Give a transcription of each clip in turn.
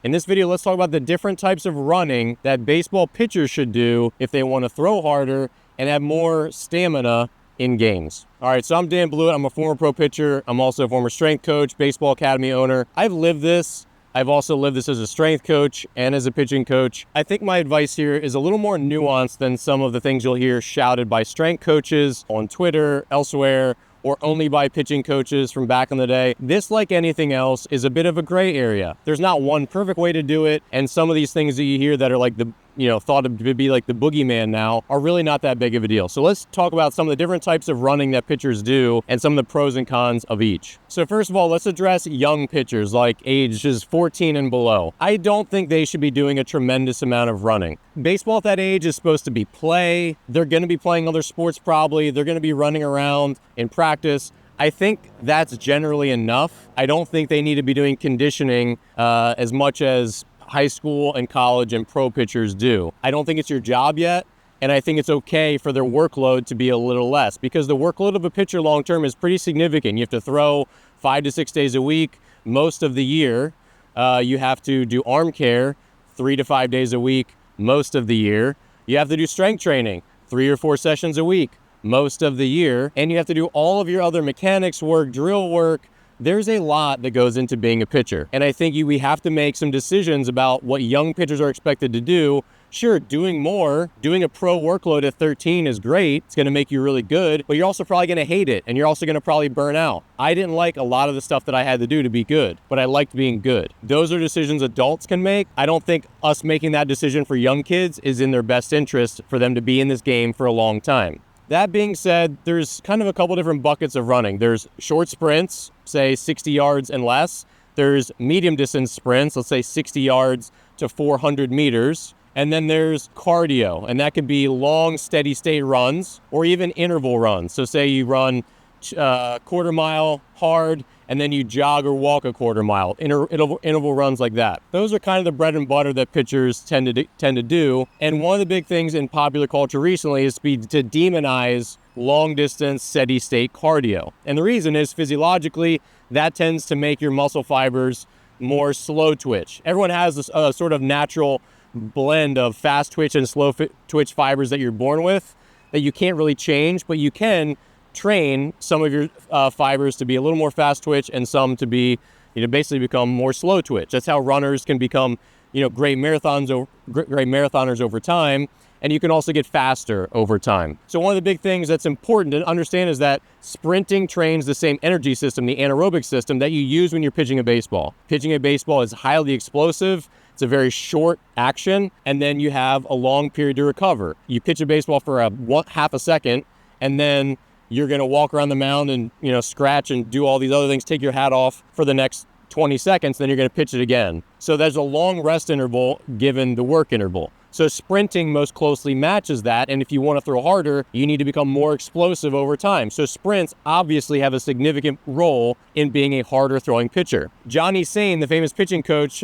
In this video, let's talk about the different types of running that baseball pitchers should do if they want to throw harder and have more stamina in games. All right, so I'm Dan Blewett. I'm a former pro pitcher. I'm also a former strength coach, baseball academy owner. I've lived this. I've also lived this as a strength coach and as a pitching coach. I think my advice here is a little more nuanced than some of the things you'll hear shouted by strength coaches on Twitter, elsewhere, or only by pitching coaches from back in the day. This, like anything else, is a bit of a gray area. There's not one perfect way to do it, and some of these things that you hear that are like thought to be like the boogeyman now are really not that big of a deal. So let's talk about some of the different types of running that pitchers do and some of the pros and cons of each. So first of all, let's address young pitchers like ages 14 and below. I don't think they should be doing a tremendous amount of running. Baseball at that age is supposed to be play. They're going to be playing other sports probably. They're going to be running around in practice. I think that's generally enough. I don't think they need to be doing conditioning as much as high school and college and pro pitchers do. I don't think it's your job yet, and I think it's okay for their workload to be a little less because the workload of a pitcher long term is pretty significant. You have to throw 5 to 6 days a week most of the year. You have to do arm care 3 to 5 days a week most of the year. You have to do strength training 3 or 4 sessions a week most of the year, and you have to do all of your other mechanics work, drill work. There's a lot that goes into being a pitcher, and I think we have to make some decisions about what young pitchers are expected to do. Sure, doing a pro workload at 13 is great. It's going to make you really good, but you're also probably going to hate it, and you're also going to probably burn out. I didn't like a lot of the stuff that I had to do to be good, but I liked being good. Those are decisions adults can make. I don't think us making that decision for young kids is in their best interest for them to be in this game for a long time. That being said, there's kind of a couple different buckets of running. There's short sprints, say 60 yards and less. There's medium distance sprints, let's say 60 yards to 400 meters. And then there's cardio, and that could be long, steady state runs or even interval runs. So say you run quarter mile hard, and then you jog or walk a quarter mile, interval runs like that. Those are kind of the bread and butter that pitchers tend to do. And one of the big things in popular culture recently is to demonize long distance, steady state cardio. And the reason is physiologically, that tends to make your muscle fibers more slow twitch. Everyone has this sort of natural blend of fast twitch and slow twitch fibers that you're born with that you can't really change, but you can train some of your fibers to be a little more fast twitch and some to be, basically become more slow twitch. That's how runners can become, great marathoners over time. And you can also get faster over time. So one of the big things that's important to understand is that sprinting trains the same energy system, the anaerobic system that you use when you're pitching a baseball. Pitching a baseball is highly explosive. It's a very short action, and then you have a long period to recover. You pitch a baseball for half a second, and then you're going to walk around the mound and, scratch and do all these other things, take your hat off for the next 20 seconds, then you're going to pitch it again. So there's a long rest interval given the work interval. So sprinting most closely matches that, and if you want to throw harder, you need to become more explosive over time. So sprints obviously have a significant role in being a harder throwing pitcher. Johnny Sain, the famous pitching coach,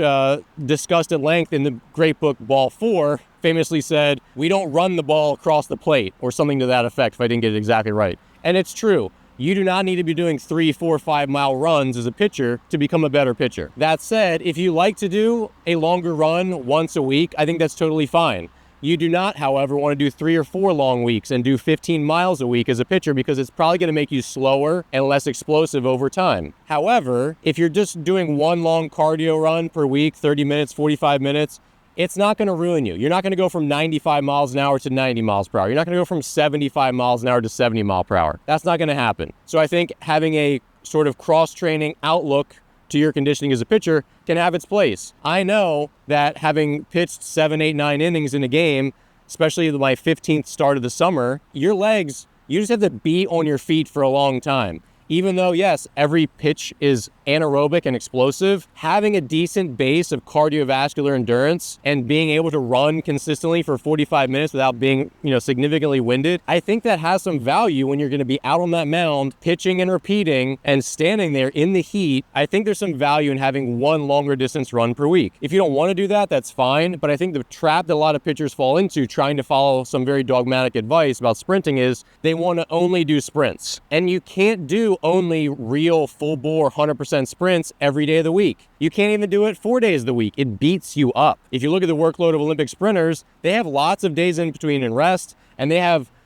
discussed at length in the great book Ball 4, famously said, "We don't run the ball across the plate," or something to that effect, if I didn't get it exactly right. And it's true. You do not need to be doing 3, 4, 5 mile runs as a pitcher to become a better pitcher. That said, if you like to do a longer run once a week, I think that's totally fine. You do not, however, want to do 3 or 4 long weeks and do 15 miles a week as a pitcher because it's probably going to make you slower and less explosive over time. However, if you're just doing one long cardio run per week, 30 minutes, 45 minutes, it's not going to ruin you. You're not going to go from 95 miles an hour to 90 miles per hour. You're not going to go from 75 miles an hour to 70 miles per hour. That's not going to happen. So I think having a sort of cross-training outlook to your conditioning as a pitcher can have its place. I know that having pitched 7, 8, 9 innings in a game, especially my 15th start of the summer, your legs, you just have to be on your feet for a long time. Even though, yes, every pitch is anaerobic and explosive, having a decent base of cardiovascular endurance and being able to run consistently for 45 minutes without being, significantly winded, I think that has some value when you're going to be out on that mound, pitching and repeating and standing there in the heat. I think there's some value in having one longer distance run per week. If you don't want to do that, that's fine. But I think the trap that a lot of pitchers fall into trying to follow some very dogmatic advice about sprinting is they want to only do sprints. And you can't do only real full bore 100% sprints every day of the week. You can't even do it 4 days of the week. It beats you up. If you look at the workload of Olympic sprinters, they have lots of days in between and rest, and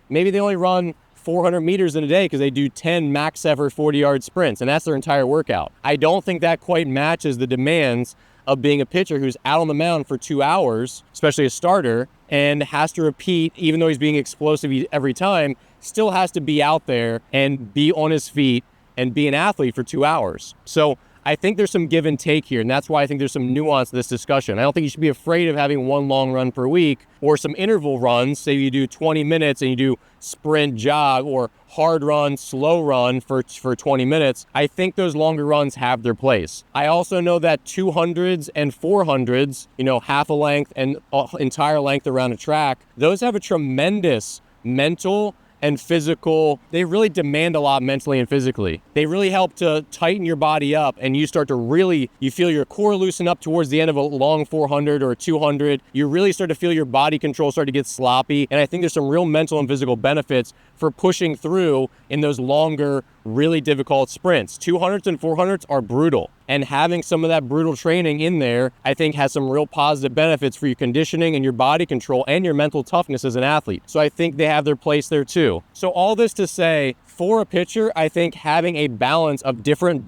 maybe they only run 400 meters in a day because they do 10 max effort 40-yard sprints, and that's their entire workout. I don't think that quite matches the demands of being a pitcher who's out on the mound for 2 hours, especially a starter, and has to repeat, even though he's being explosive every time, still has to be out there and be on his feet and be an athlete for 2 hours. So I think there's some give and take here, and that's why I think there's some nuance to this discussion. I don't think you should be afraid of having one long run per week or some interval runs. Say you do 20 minutes and you do sprint jog or hard run, slow run for 20 minutes. I think those longer runs have their place. I also know that 200s and 400s, half a length and entire length around a track, those have a tremendous mental and physical, they really demand a lot mentally and physically. They really help to tighten your body up, and you start to you feel your core loosen up towards the end of a long 400 or a 200. You really start to feel your body control start to get sloppy, and I think there's some real mental and physical benefits for pushing through in those longer, really difficult sprints. 200s and 400s are brutal, and having some of that brutal training in there, I think, has some real positive benefits for your conditioning and your body control and your mental toughness as an athlete. So I think they have their place there too. So all this to say, for a pitcher, I think having a balance of different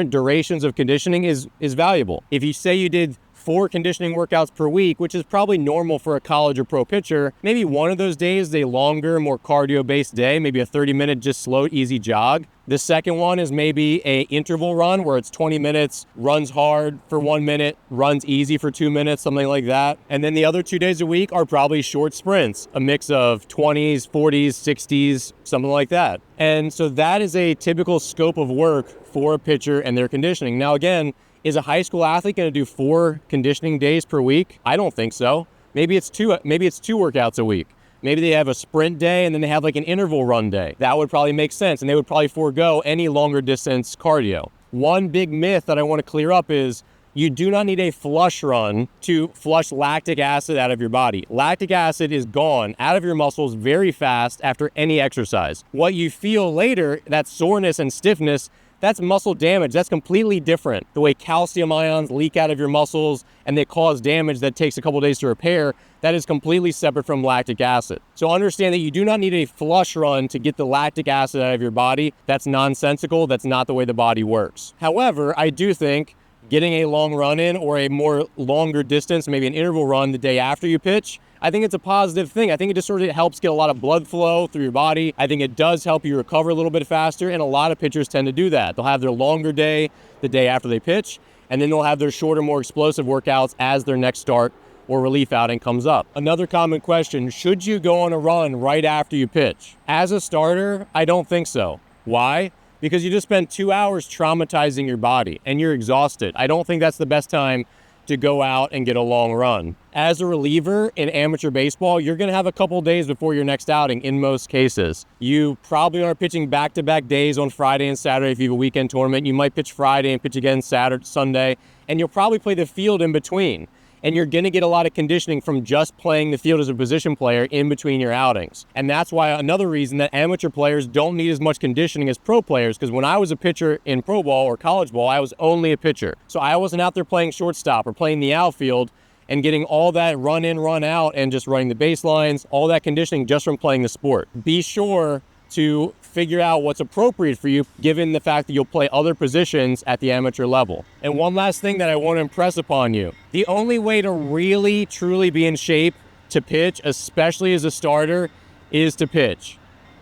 durations of conditioning is valuable. If you say you did 4 conditioning workouts per week, which is probably normal for a college or pro pitcher, maybe one of those days is a longer, more cardio-based day, maybe a 30-minute just slow, easy jog. The second one is maybe a interval run where it's 20 minutes, runs hard for 1 minute, runs easy for 2 minutes, something like that. And then the other 2 days a week are probably short sprints, a mix of 20s, 40s, 60s, something like that. And so that is a typical scope of work for a pitcher and their conditioning. Now again, is a high school athlete going to do 4 conditioning days per week? I don't think so. Maybe it's two workouts a week. Maybe they have a sprint day and then they have like an interval run day. That would probably make sense, and they would probably forego any longer distance cardio. One big myth that I want to clear up is you do not need a flush run to flush lactic acid out of your body. Lactic acid is gone out of your muscles very fast after any exercise. What you feel later, that soreness and stiffness, that's muscle damage. That's completely different. The way calcium ions leak out of your muscles and they cause damage that takes a couple days to repair, that is completely separate from lactic acid. So understand that you do not need a flush run to get the lactic acid out of your body. That's nonsensical. That's not the way the body works. However, I do think getting a long run in or a more longer distance, maybe an interval run the day after you pitch, I think it's a positive thing. I think it just sort of helps get a lot of blood flow through your body. I think it does help you recover a little bit faster, and a lot of pitchers tend to do that. They'll have their longer day the day after they pitch, and then they'll have their shorter, more explosive workouts as their next start or relief outing comes up. Another common question, should you go on a run right after you pitch? As a starter, I don't think so. Why? Because you just spent 2 hours traumatizing your body and you're exhausted. I don't think that's the best time to go out and get a long run. As a reliever in amateur baseball, you're gonna have a couple days before your next outing in most cases. You probably are pitching back-to-back days on Friday and Saturday if you have a weekend tournament. You might pitch Friday and pitch again Saturday, Sunday, and you'll probably play the field in between. And you're gonna get a lot of conditioning from just playing the field as a position player in between your outings. And that's why another reason that amateur players don't need as much conditioning as pro players, because when I was a pitcher in pro ball or college ball, I was only a pitcher. So I wasn't out there playing shortstop or playing the outfield and getting all that run in, run out, and just running the baselines, all that conditioning just from playing the sport. Be sure to figure out what's appropriate for you, given the fact that you'll play other positions at the amateur level. And one last thing that I want to impress upon you, the only way to really, truly be in shape to pitch, especially as a starter, is to pitch.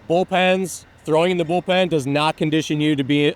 Bullpens, throwing in the bullpen does not condition you to be,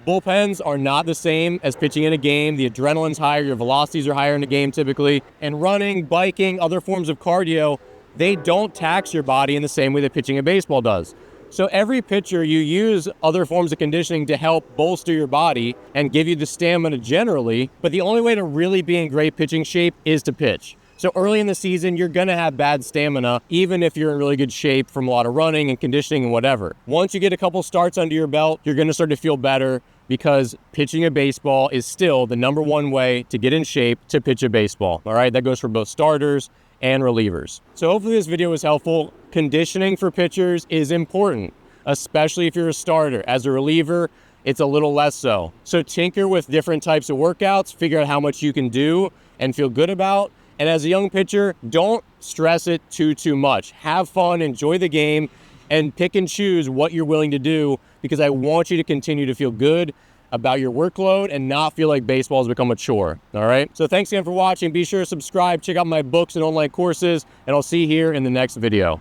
bullpens are not the same as pitching in a game. The adrenaline's higher, your velocities are higher in a game typically, and running, biking, other forms of cardio, they don't tax your body in the same way that pitching a baseball does. So every pitcher, you use other forms of conditioning to help bolster your body and give you the stamina generally, but the only way to really be in great pitching shape is to pitch. So early in the season, you're gonna have bad stamina, even if you're in really good shape from a lot of running and conditioning and whatever. Once you get a couple starts under your belt, you're gonna start to feel better because pitching a baseball is still the #1 way to get in shape to pitch a baseball. All right, that goes for both starters and relievers. So hopefully this video was helpful. Conditioning for pitchers is important. especially if you're a starter. As a reliever, it's a little less so. So tinker with different types of workouts, figure out how much you can do and feel good about. And as a young pitcher, don't stress it too much. Have fun, enjoy the game, and pick and choose what you're willing to do, because I want you to continue to feel good about your workload and not feel like baseball has become a chore. All right? So thanks again for watching. Be sure to subscribe, check out my books and online courses, and I'll see you here in the next video.